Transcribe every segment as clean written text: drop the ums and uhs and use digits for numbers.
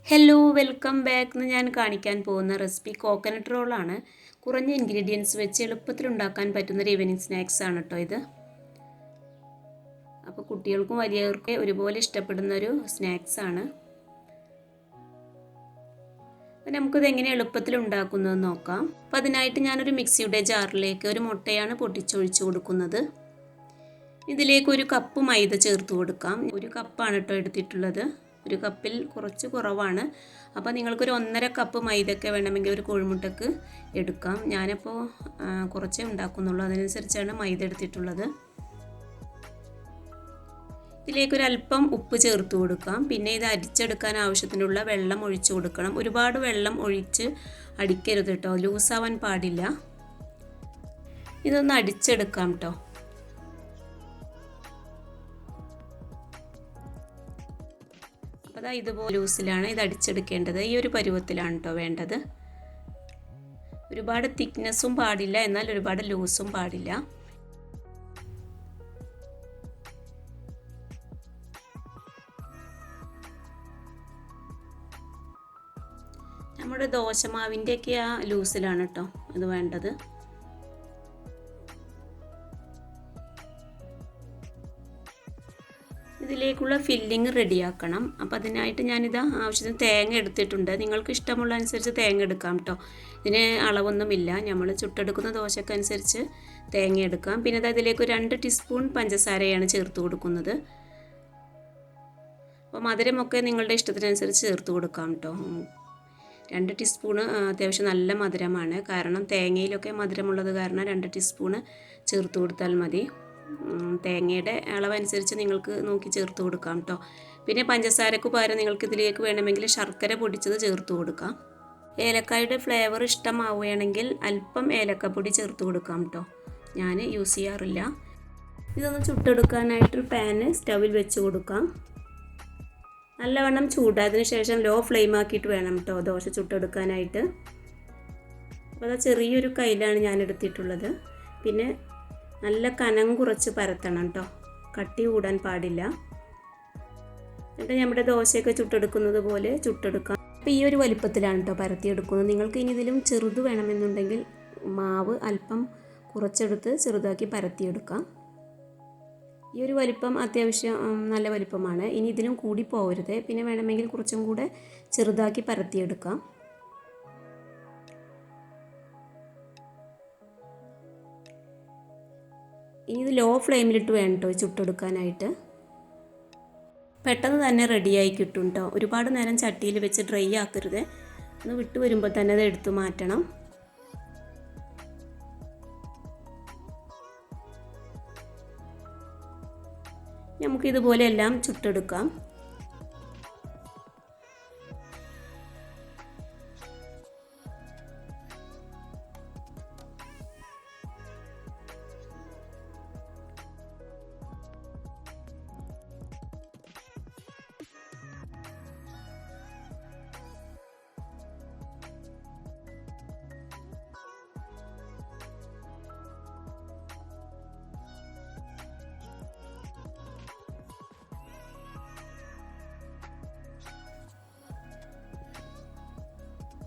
Hello welcome back എന്ന് ഞാൻ കാണിക്കാൻ പോകുന്ന റെസിപ്പി കോക്കനട്ട് റോളാണ്. കുറഞ്ഞ ഇൻഗ്രീഡിയൻസ് വെച്ച് എളുപ്പത്തിൽ ഉണ്ടാക്കാൻ പറ്റുന്നൊരു ഈവനിങ് സ്നാക്സ് ആണ് കേട്ടോ ഇത്. അപ്പോൾ കുട്ടികൾക്കും വലിയവർക്കും ഒരുപോലെ ഇഷ്ടപ്പെടുന്നൊരു സ്നാക്സ് ആണ്. അപ്പോൾ നമുക്കിത് എങ്ങനെ എളുപ്പത്തിൽ ഉണ്ടാക്കുന്നതെന്ന് നോക്കാം. അപ്പോൾ അതിനായിട്ട് ഞാനൊരു മിക്സിയുടെ ജാറിലേക്ക് ഒരു മുട്ടയാണ് പൊട്ടിച്ചൊഴിച്ച് കൊടുക്കുന്നത്. ഇതിലേക്ക് ഒരു കപ്പ് മൈദ ചേർത്ത് കൊടുക്കാം. ഒരു കപ്പാണ് കേട്ടോ എടുത്തിട്ടുള്ളത്. ഒരു കപ്പിൽ കുറച്ച് കുറവാണ്. അപ്പോൾ നിങ്ങൾക്കൊരു 1.5 കപ്പ് മൈദയൊക്കെ വേണമെങ്കിൽ ഒരു കോഴിമുട്ടക്ക് എടുക്കാം. ഞാനപ്പോൾ കുറച്ചേ ഉണ്ടാക്കുന്നുള്ളൂ, അതിനനുസരിച്ചാണ് മൈദ എടുത്തിട്ടുള്ളത്. ഇതിലേക്കൊരല്പം ഉപ്പ് ചേർത്ത് കൊടുക്കാം. പിന്നെ ഇത് അരിച്ചെടുക്കാൻ ആവശ്യത്തിനുള്ള വെള്ളം ഒഴിച്ചു കൊടുക്കണം. ഒരുപാട് വെള്ളം ഒഴിച്ച് അടിക്കരുത് കേട്ടോ, ലൂസാവാൻ പാടില്ല. ഇതൊന്ന് അടിച്ചെടുക്കാം കേട്ടോ. അപ്പോൾ ഇതുപോലെ ലൂസിലാണ് ഇത് അടിച്ചെടുക്കേണ്ടത്. ഈ ഒരു പരുവത്തിലാണ് കേട്ടോ വേണ്ടത്. ഒരുപാട് തിക്നെസ്സും പാടില്ല, എന്നാൽ ഒരുപാട് ലൂസും പാടില്ല. നമ്മുടെ ദോശമാവിൻ്റെയൊക്കെ ആ ലൂസിലാണ് കേട്ടോ ഇത് വേണ്ടത്. ഇതിലേക്കുള്ള ഫില്ലിങ് റെഡിയാക്കണം. അപ്പോൾ അതിനായിട്ട് ഞാനിത് ആവശ്യത്തിന് തേങ്ങ എടുത്തിട്ടുണ്ട്. നിങ്ങൾക്ക് ഇഷ്ടമുള്ള അനുസരിച്ച് തേങ്ങ എടുക്കാം കേട്ടോ. ഇതിന് അളവൊന്നുമില്ല, നമ്മൾ ചുട്ടെടുക്കുന്ന ദോശക്കനുസരിച്ച് തേങ്ങ എടുക്കാം. പിന്നെ അതിലേക്ക് 2 ടീസ്പൂൺ പഞ്ചസാരയാണ് ചേർത്ത് കൊടുക്കുന്നത്. അപ്പോൾ മധുരമൊക്കെ നിങ്ങളുടെ ഇഷ്ടത്തിനനുസരിച്ച് ചേർത്ത് കൊടുക്കാം കേട്ടോ. 2 ടീസ്പൂണ് അത്യാവശ്യം നല്ല മധുരമാണ്. കാരണം തേങ്ങയിലൊക്കെ മധുരമുള്ളത് കാരണം 2 ടീസ്പൂണ് ചേർത്ത് കൊടുത്താൽ മതി. തേങ്ങയുടെ അളവനുസരിച്ച് നിങ്ങൾക്ക് നോക്കി ചേർത്ത് കൊടുക്കാം കേട്ടോ. പിന്നെ പഞ്ചസാരക്ക് പകരം നിങ്ങൾക്ക് ഇതിലേക്ക് വേണമെങ്കിൽ ശർക്കര പൊടിച്ചത് ചേർത്ത് കൊടുക്കാം. ഏലക്കായുടെ ഫ്ലേവർ ഇഷ്ടമാവുകയാണെങ്കിൽ അല്പം ഏലക്കപ്പൊടി ചേർത്ത് കൊടുക്കാം കേട്ടോ. ഞാൻ യൂസ് ചെയ്യാറില്ല. ഇതൊന്ന് ചുട്ടെടുക്കാനായിട്ട് പാന് സ്റ്റവിൽ വെച്ച് കൊടുക്കാം. നല്ലവണ്ണം ചൂടായതിനു ശേഷം ലോ ഫ്ലെയിം ആക്കിയിട്ട് വേണം കേട്ടോ ദോശ ചുട്ടെടുക്കാനായിട്ട്. അപ്പോൾ അത് ചെറിയൊരു കയ്യിലാണ് ഞാൻ എടുത്തിട്ടുള്ളത്. പിന്നെ നല്ല കനം കുറച്ച് പരത്തണം കേട്ടോ, കട്ടി കൂടാൻ പാടില്ല. എന്നിട്ട് നമ്മുടെ ദോശയൊക്കെ ചുട്ടെടുക്കുന്നത് പോലെ ചുട്ടെടുക്കാം. അപ്പോൾ ഈ ഒരു വലിപ്പത്തിലാണ് കേട്ടോ പരത്തിയെടുക്കുന്നത്. നിങ്ങൾക്ക് ഇനി ഇതിലും ചെറുത് വേണമെന്നുണ്ടെങ്കിൽ മാവ് അല്പം കുറച്ചെടുത്ത് ചെറുതാക്കി പരത്തിയെടുക്കാം. ഈ ഒരു വലിപ്പം അത്യാവശ്യം നല്ല വലിപ്പമാണ്. ഇനി ഇതിലും കൂടി പോകരുത്. പിന്നെ വേണമെങ്കിൽ കുറച്ചും കൂടെ ചെറുതാക്കി പരത്തിയെടുക്കാം. ഇനി ഇത് ലോ ഫ്ലെയിമിലിട്ട് വേണം കേട്ടോ ചുട്ടെടുക്കാനായിട്ട്. പെട്ടെന്ന് തന്നെ റെഡിയായി കിട്ടും കേട്ടോ. ഒരുപാട് നേരം ചട്ടിയിൽ വെച്ച് ഡ്രൈ ആക്കരുത്. ഒന്ന് വിട്ട് വരുമ്പോൾ തന്നെ അത് എടുത്തു മാറ്റണം. നമുക്കിതുപോലെ എല്ലാം ചുട്ടെടുക്കാം.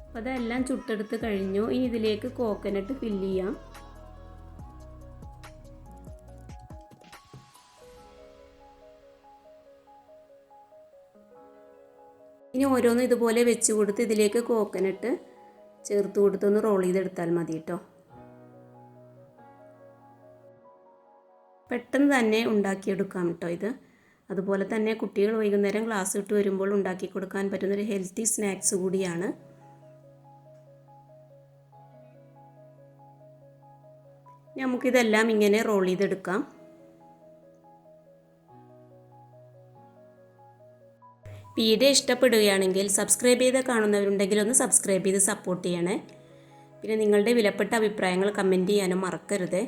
അപ്പോൾ അതെല്ലാം ചുട്ടെടുത്ത് കഴിഞ്ഞു. ഇനി ഇതിലേക്ക് കോക്കനട്ട് ഫില്ല് ചെയ്യാം. ഇനി ഓരോന്നും ഇതുപോലെ വെച്ച് കൊടുത്ത് ഇതിലേക്ക് കോക്കനട്ട് ചേർത്ത് കൊടുത്തൊന്ന് റോൾ ചെയ്തെടുത്താൽ മതി കേട്ടോ. പെട്ടെന്ന് തന്നെ ഉണ്ടാക്കിയെടുക്കാം കേട്ടോ ഇത്. അതുപോലെ തന്നെ കുട്ടികൾ വൈകുന്നേരം ക്ലാസ് വിട്ട് വരുമ്പോൾ ഉണ്ടാക്കി കൊടുക്കാൻ പറ്റുന്നൊരു ഹെൽത്തി സ്നാക്സ് കൂടിയാണ്. നമുക്കിതെല്ലാം ഇങ്ങനെ റോൾ ചെയ്തെടുക്കാം. വീഡിയോ ഇഷ്ടപ്പെടുകയാണെങ്കിൽ സബ്സ്ക്രൈബ് ചെയ്ത് കാണുന്നവരുണ്ടെങ്കിൽ ഒന്ന് സബ്സ്ക്രൈബ് ചെയ്ത് സപ്പോർട്ട് ചെയ്യണേ. പിന്നെ നിങ്ങളുടെ വിലപ്പെട്ട അഭിപ്രായങ്ങൾ കമൻറ്റ് ചെയ്യാനും മറക്കരുത്.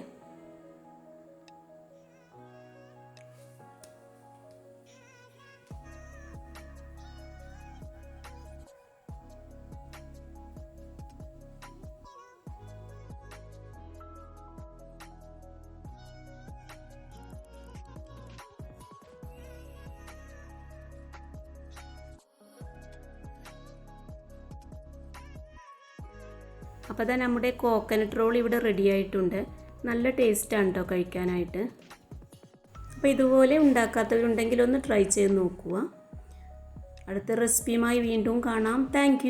അപ്പോൾ അതാ നമ്മുടെ കോക്കനട്ട് റോൾ ഇവിടെ റെഡി ആയിട്ടുണ്ട്. നല്ല ടേസ്റ്റാണ് കേട്ടോ കഴിക്കാനായിട്ട്. അപ്പോൾ ഇതുപോലെ ഉണ്ടാക്കാത്തവരുണ്ടെങ്കിൽ ഒന്ന് ട്രൈ ചെയ്ത് നോക്കുക. അടുത്ത റെസിപ്പിയുമായി വീണ്ടും കാണാം. താങ്ക്